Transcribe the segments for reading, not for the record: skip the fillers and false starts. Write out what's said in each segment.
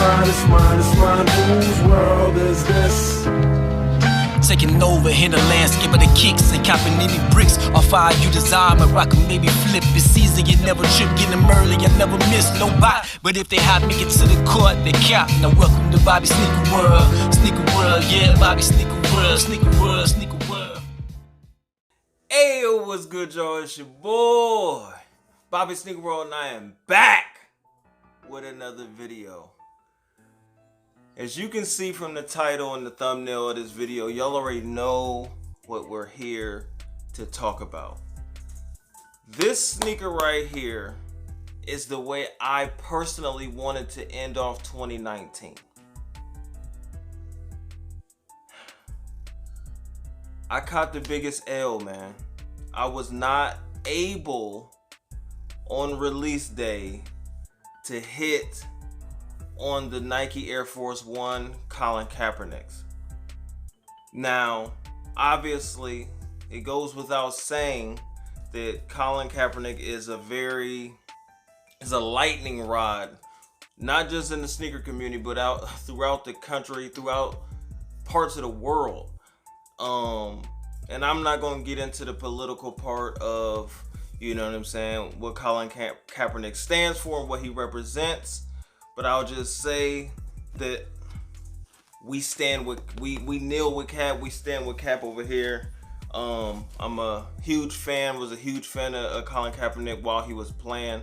mine, whose world is this? Taking over in the landscape of the kicks and copping any bricks off fire you desire. My rock can maybe flip. It's season, you never trip. Get them early, I never miss no bite. But if they hot, make it to the court, they cap. Now welcome to Bobby Sneaker World. Sneaker World, yeah, Bobby Sneaker World. Sneaker World, Sneaker World. Hey, yo, what's good, y'all? It's your boy, Bobby Sneaker World, and I am back with another video. As you can see from the title and the thumbnail of this video, y'all already know what we're here to talk about. This sneaker right here is the way I personally wanted to end off 2019. I caught the biggest L, man. I was not able on release day to hit on the Nike Air Force One Colin Kaepernicks. Now, obviously, it goes without saying that Colin Kaepernick is a lightning rod, not just in the sneaker community, but out throughout the country, throughout parts of the world. And I'm not going to get into the political part of, you know what I'm saying, what Colin Kaepernick stands for and what he represents. But I'll just say that we stand with, we kneel with Cap, we stand with Cap over here. I'm a huge fan, was a huge fan of Colin Kaepernick while he was playing,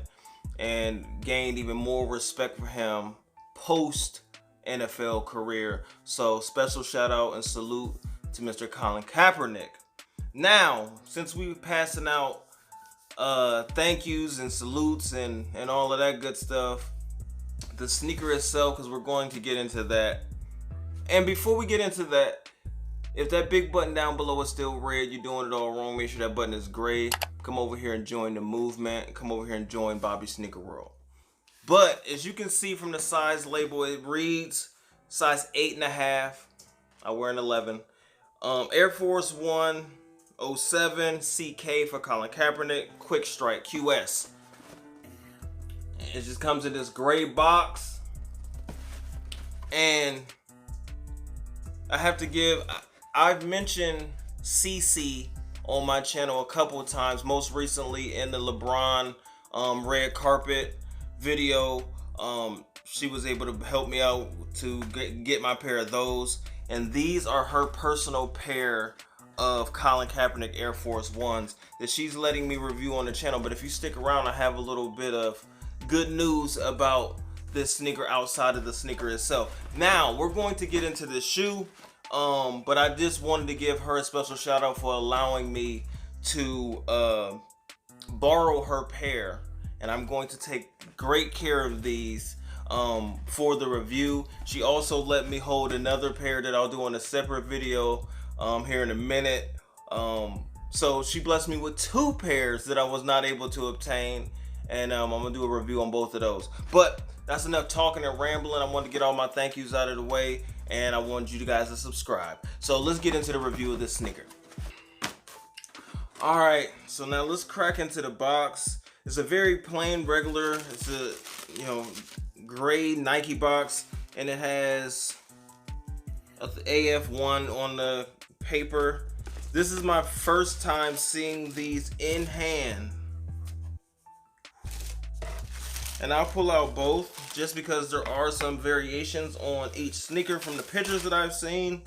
and gained even more respect for him post NFL career. So special shout out and salute to Mr. Colin Kaepernick. Now, since we're passing out thank yous and salutes and all of that good stuff, the sneaker itself, because we're going to get into that. And before we get into that, if that big button down below is still red, you're doing it all wrong. Make sure that button is gray. Come over here and join the movement. Come over here and join Bobby Sneaker World. But as you can see from the size label, it reads size 8.5. I wear an 11. Air Force One 07 CK for Colin Kaepernick. Quick Strike QS. It just comes in this gray box, and I have to give, I've mentioned CiCi on my channel a couple of times, most recently in the LeBron red carpet video. She was able to help me out to get my pair of those, and these are her personal pair of Colin Kaepernick Air Force Ones that she's letting me review on the channel. But if you stick around, I have a little bit of good news about this sneaker outside of the sneaker itself. Now we're going to get into this shoe, but I just wanted to give her a special shout out for allowing me to borrow her pair, and I'm going to take great care of these for the review. She also let me hold another pair that I'll do on a separate video here in a minute. So she blessed me with two pairs that I was not able to obtain, and I'm gonna do a review on both of those. But that's enough talking and rambling. I wanted to get all my thank yous out of the way, and I wanted you guys to subscribe. So let's get into the review of this sneaker. All right, so now let's crack into the box. It's a very plain, regular, it's a, you know, gray Nike box, and it has AF1 on the paper. This is my first time seeing these in hand, and I'll pull out both just because there are some variations on each sneaker from the pictures that I've seen.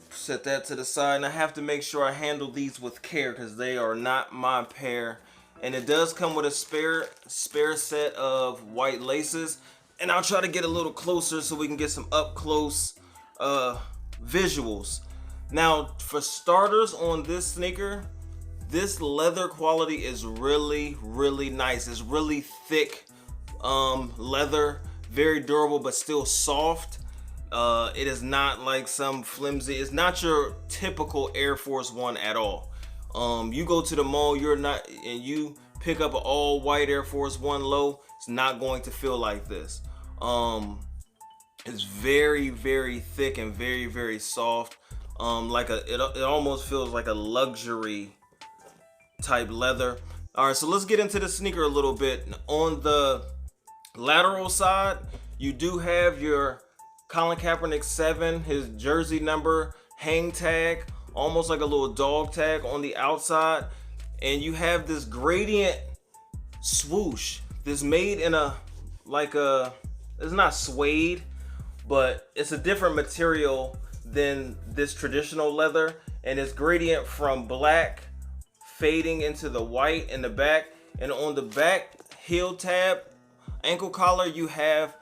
Set that to the side, and I have to make sure I handle these with care because they are not my pair. And it does come with a spare set of white laces, and I'll try to get a little closer so we can get some up close visuals. Now, for starters on this sneaker, this leather quality is really, really nice. It's really thick leather, very durable, but still soft. It is not like some flimsy, it's not your typical Air Force One at all. You go to the mall, and you pick up an all white Air Force One low, it's not going to feel like this. It's very, very thick and very, very soft. It almost feels like a luxury type leather. All right, so let's get into the sneaker a little bit. On the lateral side, you do have your Colin Kaepernick 7, his jersey number, hang tag, almost like a little dog tag on the outside. And you have this gradient swoosh. This made in it's not suede, but it's a different material than this traditional leather. And it's gradient from black fading into the white in the back. And on the back heel tab, ankle collar, you have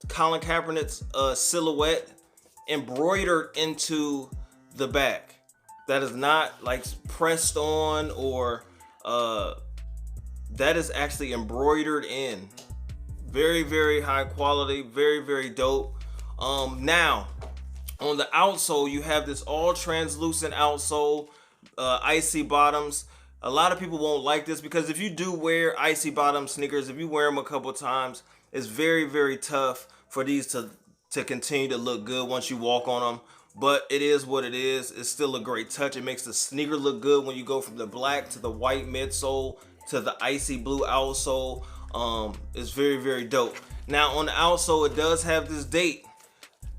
Colin Kaepernick's silhouette embroidered into the back. That is not like pressed on or that is actually embroidered in. Very, very high quality, very, very dope. Now, on the outsole, you have this all translucent outsole, icy bottoms. A lot of people won't like this because if you do wear icy bottom sneakers, if you wear them a couple times, it's very, very tough for these to continue to look good once you walk on them. But it is what it is. It's still a great touch. It makes the sneaker look good when you go from the black to the white midsole to the icy blue outsole. It's very, very dope. Now on the outsole, it does have this date,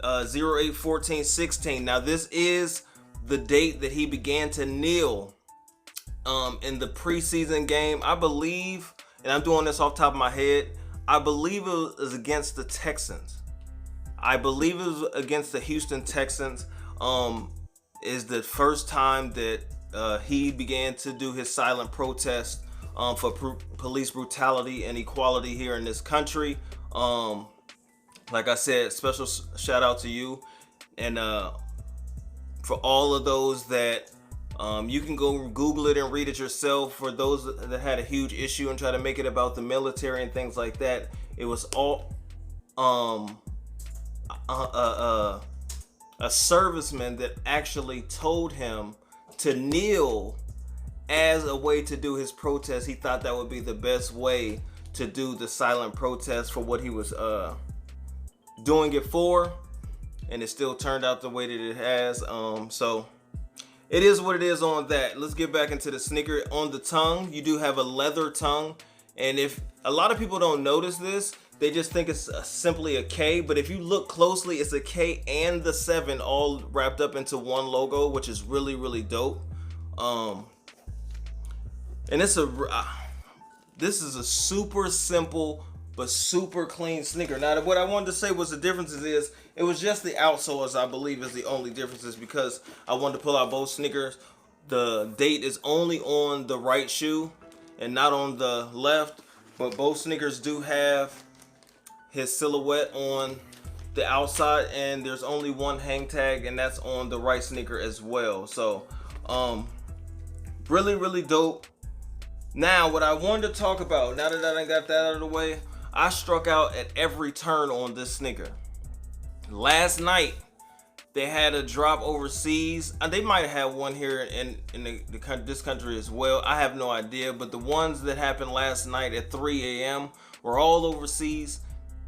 08/14/16. Now this is the date that he began to kneel in the preseason game. I believe, and I'm doing this off the top of my head, I believe it was against the Texans. I believe it was against the Houston Texans. Is the first time that he began to do his silent protest for police brutality and equality here in this country. Like I said, special shout out to you. And for all of those that you can go Google it and read it yourself. For those that had a huge issue and try to make it about the military and things like that, it was all a serviceman that actually told him to kneel as a way to do his protest. He thought that would be the best way to do the silent protest for what he was doing it for, and it still turned out the way that it has. So it is what it is on that. Let's get back into the sneaker. On the tongue, you do have a leather tongue, and if a lot of people don't notice this, they just think it's simply a K, but if you look closely, it's a K and the 7 all wrapped up into one logo, which is really, really dope. And this is a super simple but super clean sneaker. Now, what I wanted to say was the differences is it was just the outsoles, I believe, is the only differences, because I wanted to pull out both sneakers. The date is only on the right shoe and not on the left, but both sneakers do have his silhouette on the outside, and there's only one hang tag, and that's on the right sneaker as well. So really, really dope. Now, what I wanted to talk about, now that I got that out of the way, I struck out at every turn on this sneaker. Last night, they had a drop overseas. They might have had one here in this country as well. I have no idea, but the ones that happened last night at 3 a.m. were all overseas,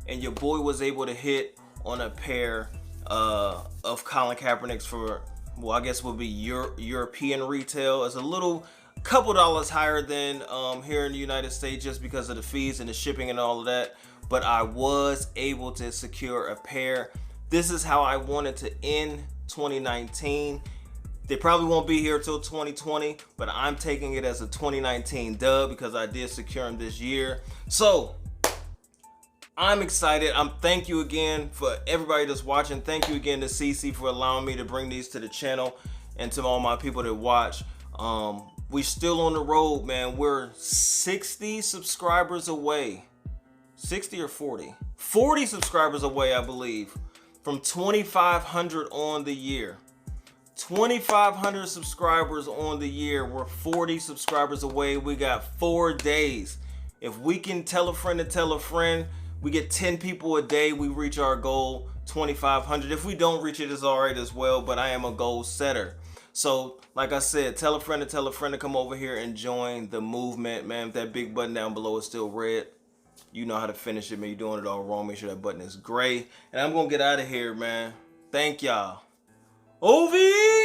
and your boy was able to hit on a pair of Colin Kaepernick's for, well, I guess would be European retail. It's a couple dollars higher than here in the United States, just because of the fees and the shipping and all of that. But I was able to secure a pair. This is how I wanted to end 2019. They probably won't be here till 2020, but I'm taking it as a 2019 dub because I did secure them this year. So I'm excited. Thank you again for everybody that's watching. Thank you again to CiCi for allowing me to bring these to the channel, and to all my people that watch. We still on the road, man. We're 60 subscribers away. 60 or 40? 40 subscribers away, I believe, from 2,500 on the year. 2,500 subscribers on the year. We're 40 subscribers away. We got 4 days. If we can tell a friend to tell a friend, we get 10 people a day, we reach our goal, 2,500. If we don't reach it, it's all right as well, but I am a goal setter. So, like I said, tell a friend to come over here and join the movement, man. If that big button down below is still red, you know how to finish it, man. You're doing it all wrong. Make sure that button is gray. And I'm going to get out of here, man. Thank y'all. OVE!